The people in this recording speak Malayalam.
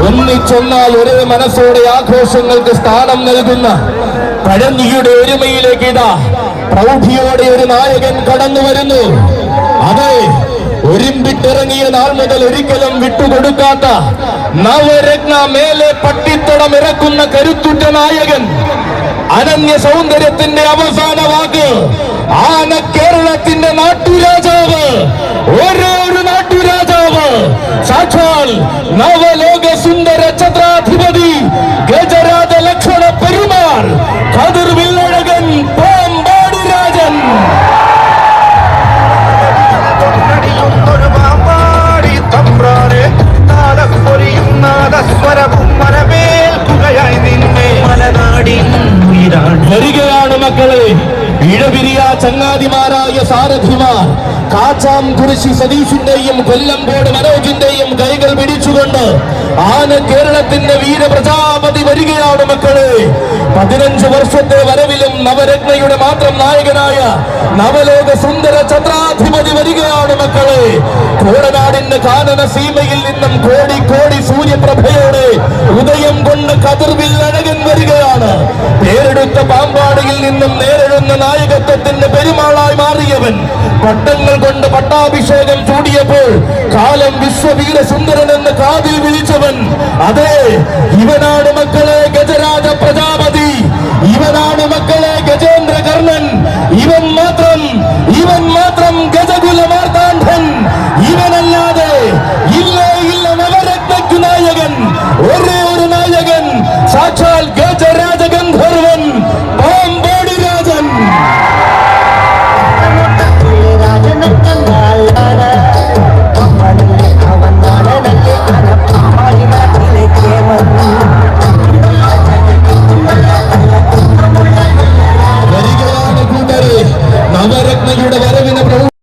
ഒന്നിച്ചൊന്നാൽ ഒരേ മനസ്സോടെ ആഘോഷങ്ങൾക്ക് സ്ഥാനം നൽകുന്ന പഴനിയുടെ ഒരുമയിലേക്ക് ഇതാ പ്രൗഢിയോടെ ഒരു നായകൻ കടന്നു വരുന്നു. അതെ, ഒരുമ്പിട്ടിറങ്ങിയ നാൾ മുതൽ ഒരിക്കലും വിട്ടുകൊടുക്കാത്ത നവരത്ന മേലെ പട്ടിത്തടം ഇറക്കുന്ന കരുത്തുറ്റ നായകൻ, അനന്യ സൗന്ദര്യത്തിന്റെ അവസാന വാക്ക്, ആന കേരളത്തിന്റെ നാട്ടുരാജാവ്, ഒരേ ഒരു നാട്ടുരാജാവ്, സാക്ഷാൽ നവലോക സുന്ദര ഛത്രാധിപതി ഗജരാജ ലക്ഷ്മണ പെരുമാൾ കതിർ വില്ലഴകൻ പാമ്പാടി രാജൻ. വരികയാണ് മക്കളെ ഇടപിരിയ ചങ്ങാതിമാരായ സാരഥിമാർ. കാച്ചാംകുറിശി സതീഷിന്റെയും കൊല്ലംകോട് മനോജിന്റെയും കൈകൾ പിടിച്ചുകൊണ്ട് ആന കേരളത്തിന്റെ വീരപ്രജാപതി വരികയാണ് മക്കളെ. 15 വർഷത്തെ വരവിലും നവരത്നയുടെ മാത്രം നായകനായ നവലോക സുന്ദര ഛത്രാധിപതി വരികയാണ് മക്കളെ. കോടനാടിന്റെ കാനന സീമയിൽ നിന്നും കോടി കോടി സൂര്യപ്രഭയോടെ ഉദയം കൊണ്ട് കതിർവില്ലഴകൻ വരികയാണ്. പേരെടുത്ത പാമ്പാടിയിൽ നിന്നും നേരിടുന്ന നായകത്വത്തിന്റെ പെരുമാളായി മാറിയവൻ, പട്ടങ്ങൾ കൊണ്ട് പട്ടാഭിഷേകം ചൂടിയപ്പോൾ കാലം വിശ്വവീര സുന്ദരൻ എന്ന് കാതിൽ വിളിച്ചവൻ. അതെ, ഇവനാണ് മക്കളെ ഗജരാജ പ്രജാപതി, ഇവനാണ് മക്കളെ ഗജേന്ദ്ര കർണൻ. ഇവൻ മാത്രം